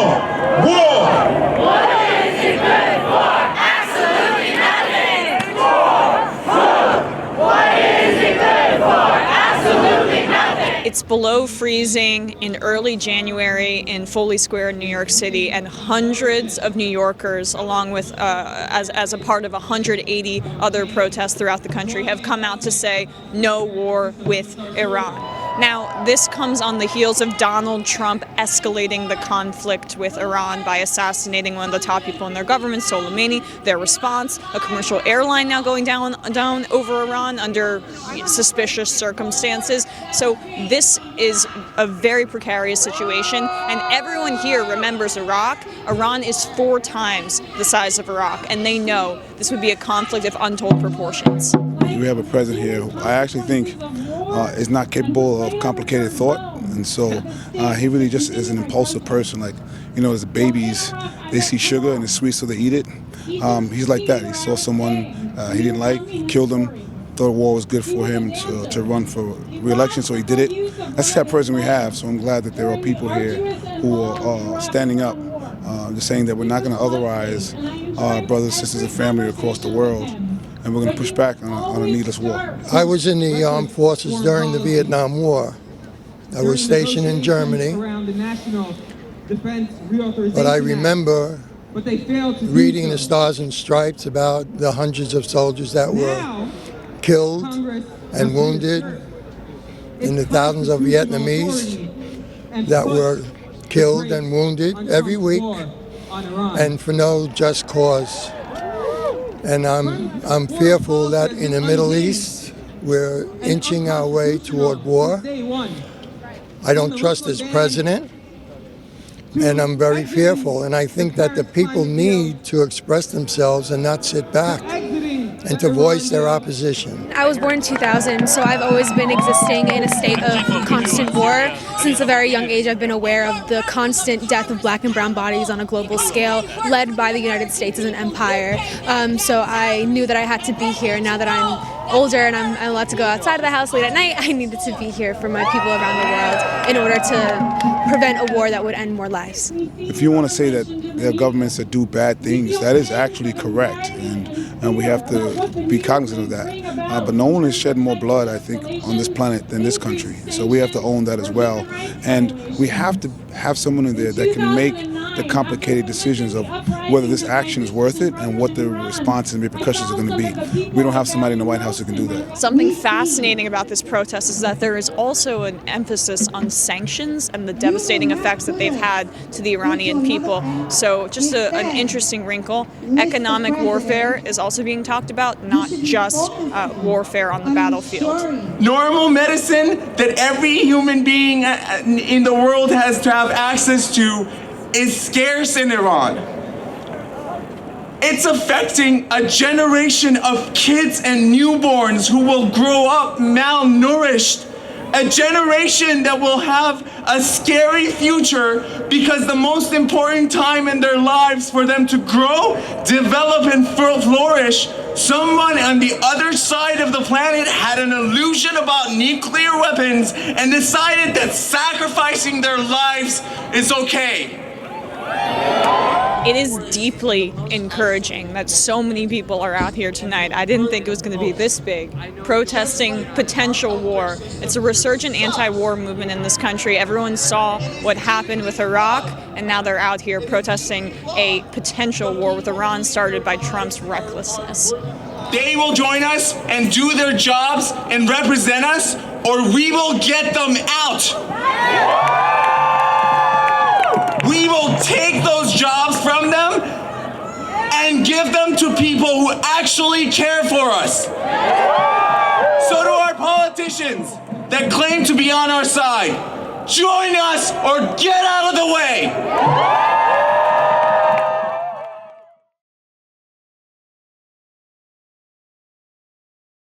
War! What is it good for? Absolutely nothing. Food. What is it good for? Absolutely nothing. It's below freezing in early January in Foley Square in New York City, and hundreds of New Yorkers, along with as a part of 180 other protests throughout the country, have come out to say no war with Iran. Now, this comes on the heels of Donald Trump escalating the conflict with Iran by assassinating one of the top people in their government, Soleimani. Their response, a commercial airline now going down over Iran under suspicious circumstances. So this is a very precarious situation, and everyone here remembers Iraq. Iran is 4 times the size of Iraq, and they know this would be a conflict of untold proportions. We have a president here who I actually think is not capable of complicated thought, and so he really just is an impulsive person. Like, you know, as babies, they see sugar and it's sweet, so they eat it. He's like that. He saw someone he didn't like, he killed him, thought war was good for him to run for re-election, so he did it. That's the type of person we have, so I'm glad that there are people here who are standing up, just saying that we're not going to otherize our brothers, sisters, and family across the world, and we're going to push back on a needless war. I was in the armed forces during the Vietnam War. I was stationed in Germany, but I remember reading the Stars and Stripes about the hundreds of soldiers that were killed and wounded, and the thousands of Vietnamese that were killed and wounded every week, and for no just cause. And I'm fearful that in the Middle East, we're inching our way toward war. I don't trust this president, and I'm very fearful. And I think that the people need to express themselves and not sit back, and to voice their opposition. I was born in 2000, so I've always been existing in a state of constant war. Since a very young age, I've been aware of the constant death of black and brown bodies on a global scale, led by the United States as an empire. So I knew that I had to be here. Now that I'm older and I'm allowed to go outside of the house late at night, I needed to be here for my people around the world in order to prevent a war that would end more lives. If you want to say that there are governments that do bad things, that is actually correct, and we have to be cognizant of that. But no one has shed more blood, I think, on this planet than this country. So we have to own that as well. And we have to have someone in there that can make the complicated decisions of whether this action is worth it and what the response and repercussions are going to be. We don't have somebody in the White House who can do that. Something fascinating about this protest is that there is also an emphasis on sanctions and the devastating effects that they've had to the Iranian people. So just an interesting wrinkle. Economic warfare is also being talked about, not just warfare on the battlefield. Normal medicine that every human being in the world has to have access to is scarce in Iran. It's affecting a generation of kids and newborns who will grow up malnourished. A generation that will have a scary future because the most important time in their lives for them to grow, develop, and flourish, someone on the other side of the planet had an illusion about nuclear weapons and decided that sacrificing their lives is okay. It is deeply encouraging that so many people are out here tonight. I didn't think it was going to be this big, protesting potential war. It's a resurgent anti-war movement in this country. Everyone saw what happened with Iraq, and now they're out here protesting a potential war with Iran started by Trump's recklessness. They will join us and do their jobs and represent us, or we will get them out. We will take those jobs from them and give them to people who actually care for us. So to our politicians that claim to be on our side, join us or get out of the way.